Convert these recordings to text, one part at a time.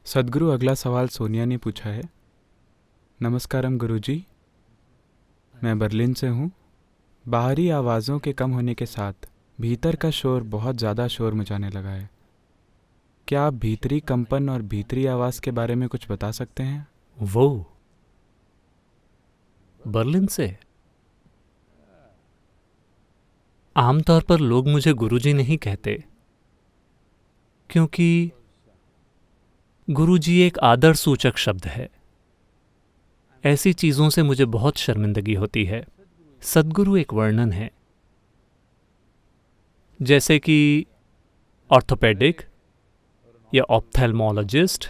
सद्गुरु अगला सवाल सोनिया ने पूछा है। नमस्कारम गुरुजी, मैं बर्लिन से हूँ। बाहरी आवाज़ों के कम होने के साथ भीतर का शोर बहुत ज़्यादा शोर मचाने लगा है। क्या आप भीतरी कंपन और भीतरी आवाज़ के बारे में कुछ बता सकते हैं? वो बर्लिन से। आमतौर पर लोग मुझे गुरुजी नहीं कहते, क्योंकि गुरुजी एक आदर सूचक शब्द है। ऐसी चीज़ों से मुझे बहुत शर्मिंदगी होती है। सद्गुरु एक वर्णन है, जैसे कि ऑर्थोपेडिक या ऑप्थेल्मोलॉजिस्ट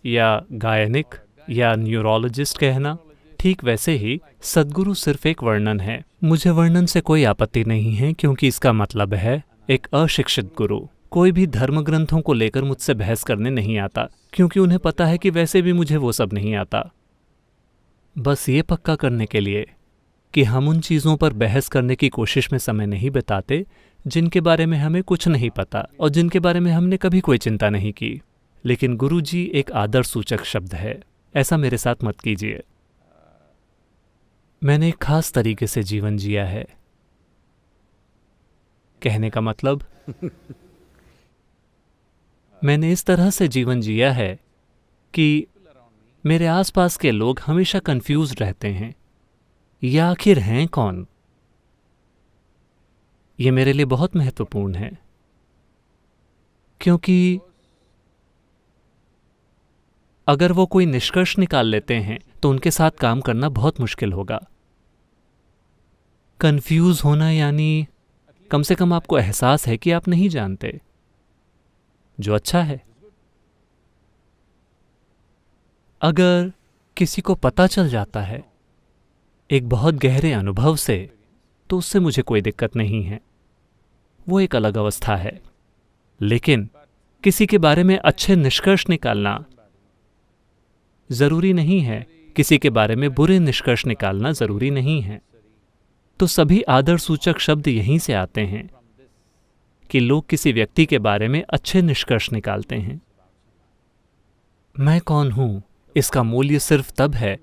या गायनिक या न्यूरोलॉजिस्ट कहना। ठीक वैसे ही सद्गुरु सिर्फ एक वर्णन है। मुझे वर्णन से कोई आपत्ति नहीं है, क्योंकि इसका मतलब है एक अशिक्षित गुरु कोई भी धर्म ग्रंथों को लेकर मुझसे बहस करने नहीं आता, क्योंकि उन्हें पता है कि वैसे भी मुझे वो सब नहीं आता। बस ये पक्का करने के लिए कि हम उन चीज़ों पर बहस करने की कोशिश में समय नहीं बिताते जिनके बारे में हमें कुछ नहीं पता और जिनके बारे में हमने कभी कोई चिंता नहीं की। लेकिन गुरुजी एक आदर सूचक शब्द है, ऐसा मेरे साथ मत कीजिए। मैंने एक खास तरीके से जीवन जिया है। कहने का मतलब मैंने इस तरह से जीवन जिया है कि मेरे आसपास के लोग हमेशा कंफ्यूज रहते हैं, ये आखिर हैं कौन। ये मेरे लिए बहुत महत्वपूर्ण है, क्योंकि अगर वो कोई निष्कर्ष निकाल लेते हैं तो उनके साथ काम करना बहुत मुश्किल होगा। कंफ्यूज होना यानी कम से कम आपको एहसास है कि आप नहीं जानते, जो अच्छा है। अगर किसी को पता चल जाता है एक बहुत गहरे अनुभव से, तो उससे मुझे कोई दिक्कत नहीं है, वो एक अलग अवस्था है। लेकिन किसी के बारे में अच्छे निष्कर्ष निकालना जरूरी नहीं है, किसी के बारे में बुरे निष्कर्ष निकालना जरूरी नहीं है। तो सभी आदर सूचक शब्द यहीं से आते हैं कि लोग किसी व्यक्ति के बारे में अच्छे निष्कर्ष निकालते हैं। मैं कौन हूं, इसका मूल्य सिर्फ तब है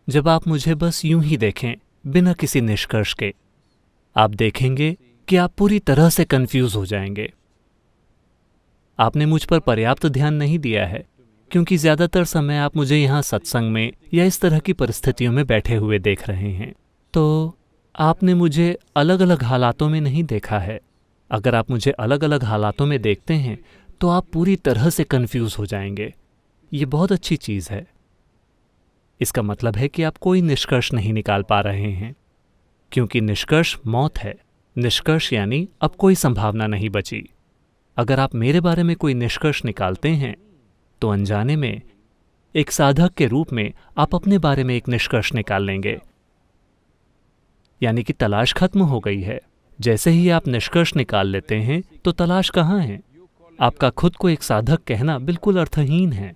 जब आप मुझे बस यूं ही देखें, बिना किसी निष्कर्ष के। आप देखेंगे कि आप पूरी तरह से कंफ्यूज हो जाएंगे। आपने मुझ पर पर्याप्त ध्यान नहीं दिया है, क्योंकि ज्यादातर समय आप मुझे यहां सत्संग में या इस तरह की परिस्थितियों में बैठे हुए देख रहे हैं। तो आपने मुझे अलग अलग हालातों में नहीं देखा है। अगर आप मुझे अलग अलग हालातों में देखते हैं तो आप पूरी तरह से कंफ्यूज हो जाएंगे। ये बहुत अच्छी चीज़ है। इसका मतलब है कि आप कोई निष्कर्ष नहीं निकाल पा रहे हैं, क्योंकि निष्कर्ष मौत है। निष्कर्ष यानी अब कोई संभावना नहीं बची। अगर आप मेरे बारे में कोई निष्कर्ष निकालते हैं तो अनजाने में एक साधक के रूप में आप अपने बारे में एक निष्कर्ष निकाल लेंगे, यानी कि तलाश खत्म हो गई है। जैसे ही आप निष्कर्ष निकाल लेते हैं तो तलाश कहाँ है। आपका खुद को एक साधक कहना बिल्कुल अर्थहीन है।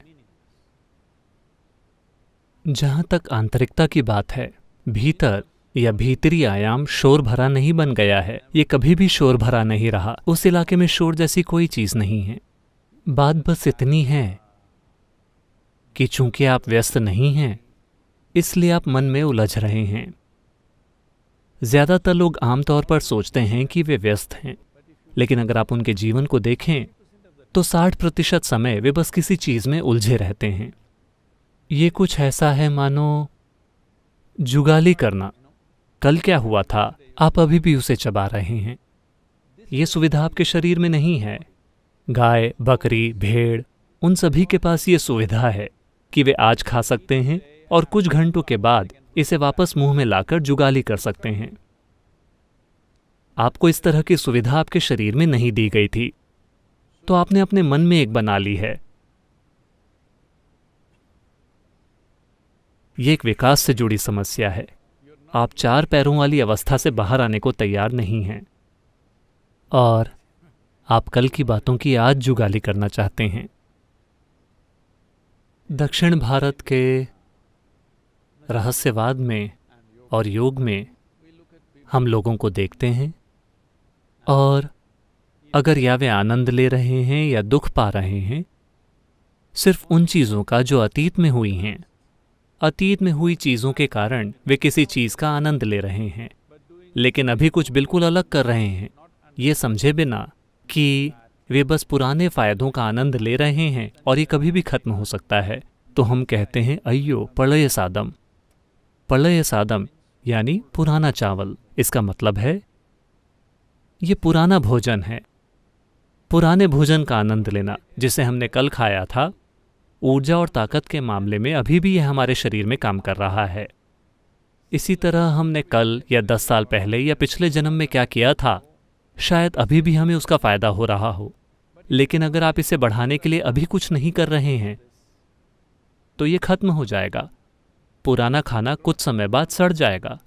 जहां तक आंतरिकता की बात है, भीतर या भीतरी आयाम शोर भरा नहीं बन गया है। ये कभी भी शोर भरा नहीं रहा। उस इलाके में शोर जैसी कोई चीज नहीं है। बात बस इतनी है कि चूंकि आप व्यस्त नहीं हैं, इसलिए आप मन में उलझ रहे हैं। ज्यादातर लोग आमतौर पर सोचते हैं कि वे व्यस्त हैं, लेकिन अगर आप उनके जीवन को देखें तो 60% समय वे बस किसी चीज में उलझे रहते हैं। ये कुछ ऐसा है मानो जुगाली करना। कल क्या हुआ था, आप अभी भी उसे चबा रहे हैं। ये सुविधा आपके शरीर में नहीं है। गाय, बकरी, भेड़, उन सभी के पास ये सुविधा है कि वे आज खा सकते हैं और कुछ घंटों के बाद इसे वापस मुंह में लाकर जुगाली कर सकते हैं। आपको इस तरह की सुविधा आपके शरीर में नहीं दी गई थी, तो आपने अपने मन में एक बना ली है। ये एक विकास से जुड़ी समस्या है। आप 4 पैरों वाली अवस्था से बाहर आने को तैयार नहीं हैं, और आप कल की बातों की आज जुगाली करना चाहते हैं। दक्षिण भारत के रहस्यवाद में और योग में हम लोगों को देखते हैं, और अगर या वे आनंद ले रहे हैं या दुख पा रहे हैं, सिर्फ उन चीज़ों का जो अतीत में हुई हैं। अतीत में हुई चीज़ों के कारण वे किसी चीज़ का आनंद ले रहे हैं, लेकिन अभी कुछ बिल्कुल अलग कर रहे हैं, ये समझे बिना कि वे बस पुराने फ़ायदों का आनंद ले रहे हैं और ये कभी भी खत्म हो सकता है। तो हम कहते हैं अय्यो प्रलय सादम। प्रलय सादम यानी पुराना चावल। इसका मतलब है ये पुराना भोजन है। पुराने भोजन का आनंद लेना, जिसे हमने कल खाया था, ऊर्जा और ताकत के मामले में अभी भी यह हमारे शरीर में काम कर रहा है। इसी तरह हमने कल या 10 साल पहले या पिछले जन्म में क्या किया था, शायद अभी भी हमें उसका फायदा हो रहा हो, लेकिन अगर आप इसे बढ़ाने के लिए अभी कुछ नहीं कर रहे हैं तो ये खत्म हो जाएगा। पुराना खाना कुछ समय बाद सड़ जाएगा।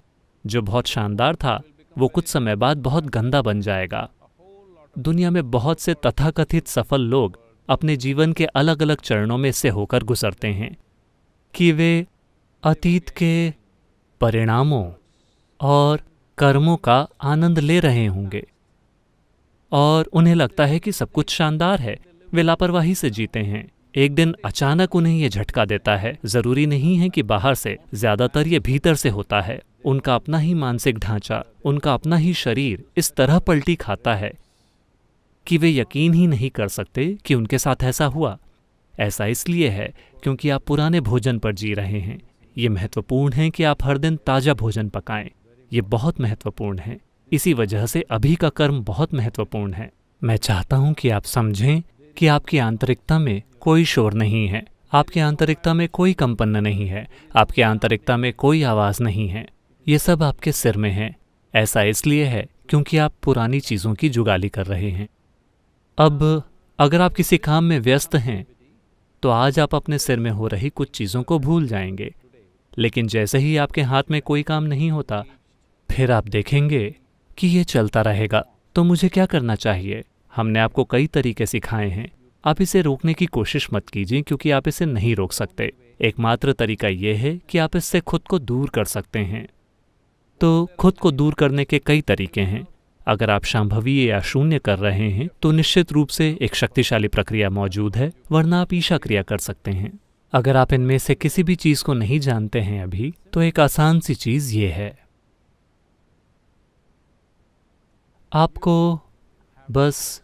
जो बहुत शानदार था वो कुछ समय बाद बहुत गंदा बन जाएगा। दुनिया में बहुत से तथाकथित सफल लोग अपने जीवन के अलग अलग चरणों में से होकर गुजरते हैं कि वे अतीत के परिणामों और कर्मों का आनंद ले रहे होंगे और उन्हें लगता है कि सब कुछ शानदार है। वे लापरवाही से जीते हैं। एक दिन अचानक उन्हें यह झटका देता है। जरूरी नहीं है कि बाहर से, ज्यादातर ये भीतर से होता है। उनका अपना ही मानसिक ढांचा, उनका अपना ही शरीर इस तरह पलटी खाता है कि वे यकीन ही नहीं कर सकते कि उनके साथ ऐसा हुआ। ऐसा इसलिए है क्योंकि आप पुराने भोजन पर जी रहे हैं। ये महत्वपूर्ण है कि आप हर दिन ताज़ा भोजन पकाएं। ये बहुत महत्वपूर्ण है। इसी वजह से अभी का कर्म बहुत महत्वपूर्ण है। मैं चाहता हूं कि आप समझें कि आपकी आंतरिकता में कोई शोर नहीं है, आपकी आंतरिकता में कोई कंपन नहीं है, आपकी आंतरिकता में कोई आवाज़ नहीं है। ये सब आपके सिर में है। ऐसा इसलिए है क्योंकि आप पुरानी चीज़ों की जुगाली कर रहे हैं। अब अगर आप किसी काम में व्यस्त हैं तो आज आप अपने सिर में हो रही कुछ चीज़ों को भूल जाएंगे, लेकिन जैसे ही आपके हाथ में कोई काम नहीं होता फिर आप देखेंगे कि ये चलता रहेगा। तो मुझे क्या करना चाहिए? हमने आपको कई तरीके सिखाए हैं। आप इसे रोकने की कोशिश मत कीजिए क्योंकि आप इसे नहीं रोक सकते। एकमात्र तरीका यह है कि आप इससे खुद को दूर कर सकते हैं। तो खुद को दूर करने के कई तरीके हैं। अगर आप शांभवीय या शून्य कर रहे हैं तो निश्चित रूप से एक शक्तिशाली प्रक्रिया मौजूद है, वरना आप ईशा क्रिया कर सकते हैं। अगर आप इनमें से किसी भी चीज़ को नहीं जानते हैं अभी, तो एक आसान सी चीज़ ये है, आपको बस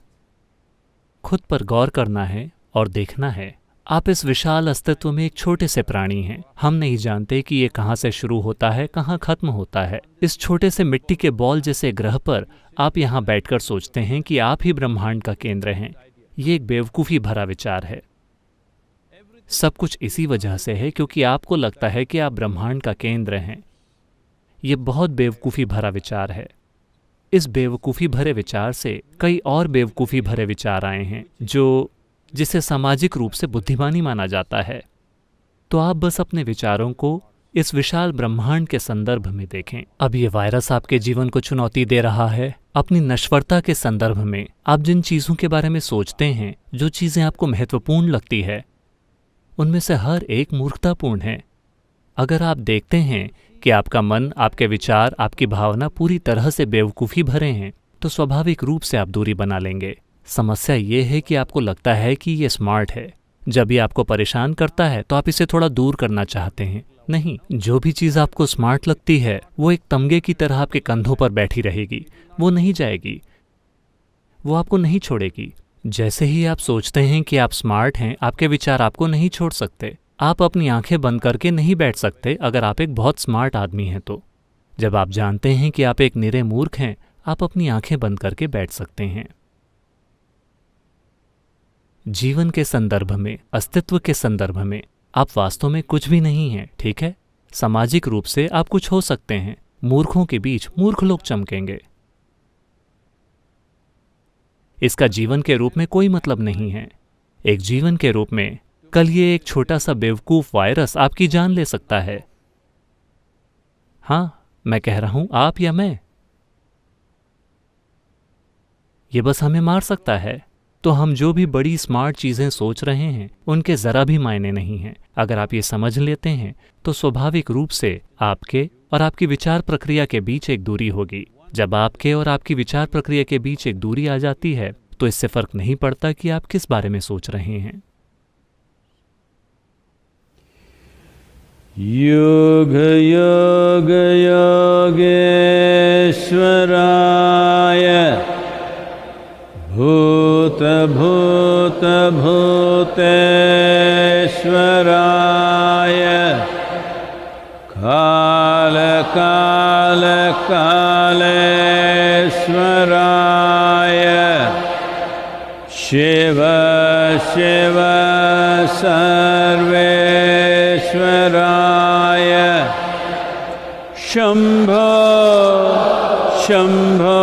खुद पर गौर करना है और देखना है। आप इस विशाल अस्तित्व में एक छोटे से प्राणी हैं। हम नहीं जानते कि ये कहाँ से शुरू होता है, कहाँ खत्म होता है। इस छोटे से मिट्टी के बॉल जैसे ग्रह पर आप यहाँ बैठकर सोचते हैं कि आप ही ब्रह्मांड का केंद्र हैं। ये एक बेवकूफ़ी भरा विचार है। सब कुछ इसी वजह से है क्योंकि आपको लगता है कि आप ब्रह्मांड का केंद्र हैं। ये बहुत बेवकूफ़ी भरा विचार है। इस बेवकूफ़ी भरे विचार से कई और बेवकूफ़ी भरे विचार आए हैं जिसे सामाजिक रूप से बुद्धिमानी माना जाता है। तो आप बस अपने विचारों को इस विशाल ब्रह्मांड के संदर्भ में देखें। अब ये वायरस आपके जीवन को चुनौती दे रहा है। अपनी नश्वरता के संदर्भ में आप जिन चीज़ों के बारे में सोचते हैं, जो चीज़ें आपको महत्वपूर्ण लगती है, उनमें से हर एक मूर्खतापूर्ण है। अगर आप देखते हैं कि आपका मन, आपके विचार, आपकी भावना पूरी तरह से बेवकूफ़ी भरे हैं, तो स्वाभाविक रूप से आप दूरी बना लेंगे। समस्या ये है कि आपको लगता है कि ये स्मार्ट है। जब ये आपको परेशान करता है तो आप इसे थोड़ा दूर करना चाहते हैं। नहीं, जो भी चीज़ आपको स्मार्ट लगती है वो एक तमगे की तरह आपके कंधों पर बैठी रहेगी। वो नहीं जाएगी, वो आपको नहीं छोड़ेगी। जैसे ही आप सोचते हैं कि आप स्मार्ट हैं, आपके विचार आपको नहीं छोड़ सकते। आप अपनी आंखें बंद करके नहीं बैठ सकते अगर आप एक बहुत स्मार्ट आदमी हैं तो। जब आप जानते हैं कि आप एक निरे मूर्ख हैं, आप अपनी आंखें बंद करके बैठ सकते हैं। जीवन के संदर्भ में, अस्तित्व के संदर्भ में आप वास्तव में कुछ भी नहीं हैं, ठीक है? सामाजिक रूप से आप कुछ हो सकते हैं। मूर्खों के बीच मूर्ख लोग चमकेंगे। इसका जीवन के रूप में कोई मतलब नहीं है। एक जीवन के रूप में कल ये एक छोटा सा बेवकूफ वायरस आपकी जान ले सकता है। हाँ, मैं कह रहा हूं आप या मैं। ये बस हमें मार सकता है। तो हम जो भी बड़ी स्मार्ट चीज़ें सोच रहे हैं उनके ज़रा भी मायने नहीं हैं। अगर आप ये समझ लेते हैं तो स्वाभाविक रूप से आपके और आपकी विचार प्रक्रिया के बीच एक दूरी होगी। जब आपके और आपकी विचार प्रक्रिया के बीच एक दूरी आ जाती है तो इससे फ़र्क नहीं पड़ता कि आप किस बारे में सोच रहे हैं। युग युग योगेश्वराय भूत भूत भूतेश्वराय काल काल कालेश्वराय शिव शिव सर्वेश्वराय शंभो शंभो